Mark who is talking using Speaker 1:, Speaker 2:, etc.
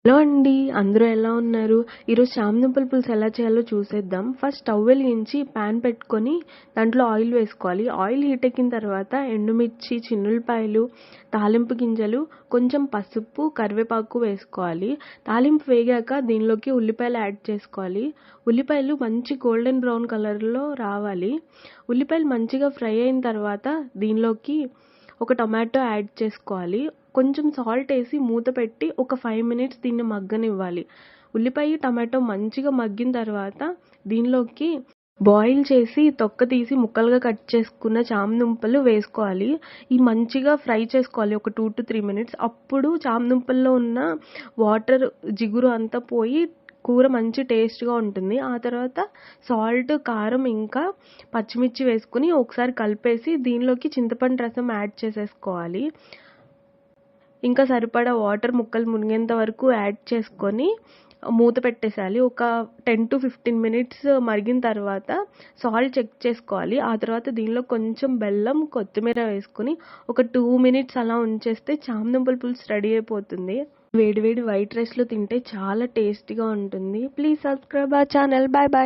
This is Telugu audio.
Speaker 1: హలో అండి, అందరూ ఎలా ఉన్నారు? ఈరోజు చామదుంపల పులుసు ఎలా చేయాలో చూసేద్దాం. ఫస్ట్ స్టవ్ వెలిగించి ప్యాన్ పెట్టుకొని దాంట్లో ఆయిల్ వేసుకోవాలి. ఆయిల్ హీట్ ఎక్కిన తర్వాత ఎండుమిర్చి, చిన్నులపాయలు, తాలింపు గింజలు, కొంచెం పసుపు, కరివేపాకు వేసుకోవాలి. తాలింపు వేగాక దీనిలోకి ఉల్లిపాయలు యాడ్ చేసుకోవాలి. ఉల్లిపాయలు మంచి గోల్డెన్ బ్రౌన్ కలర్లో రావాలి. ఉల్లిపాయలు మంచిగా ఫ్రై అయిన తర్వాత దీనిలోకి ఒక టొమాటో యాడ్ చేసుకోవాలి. కొంచెం సాల్ట్ వేసి మూత పెట్టి ఒక 5 మినిట్స్ దీన్ని మగ్గనివ్వాలి. ఉల్లిపాయ టమాటో మంచిగా మగ్గిన తర్వాత దీనిలోకి బాయిల్ చేసి తొక్క తీసి ముక్కలుగా కట్ చేసుకున్న చామదుంపలు వేసుకోవాలి. ఈ మంచిగా ఫ్రై చేసుకోవాలి ఒక 2 to 3 మినిట్స్. అప్పుడు చామదుంపల్లో ఉన్న వాటర్ జిగురు అంతా పోయి కూర మంచి టేస్ట్గా ఉంటుంది. ఆ తర్వాత సాల్ట్, కారం ఇంకా పచ్చిమిర్చి వేసుకుని ఒకసారి కలిపేసి దీనిలోకి చింతపండు రసం యాడ్ చేసేసుకోవాలి. ఇంకా సరిపడా వాటర్ ముక్కలు మునిగేంత వరకు యాడ్ చేసుకొని మూత పెట్టేసేయాలి. ఒక 10 to 15 మినిట్స్ మరిగిన తర్వాత సాల్ట్ చెక్ చేసుకోవాలి. ఆ తర్వాత దీనిలో కొంచెం బెల్లం, కొత్తిమీర వేసుకుని ఒక 2 మినిట్స్ అలా ఉంచేస్తే చామదుంపల పులుసు రెడీ అయిపోతుంది. వేడి వేడి వైట్ రైస్లో తింటే చాలా టేస్టీగా ఉంటుంది. Please subscribe our channel. Bye bye.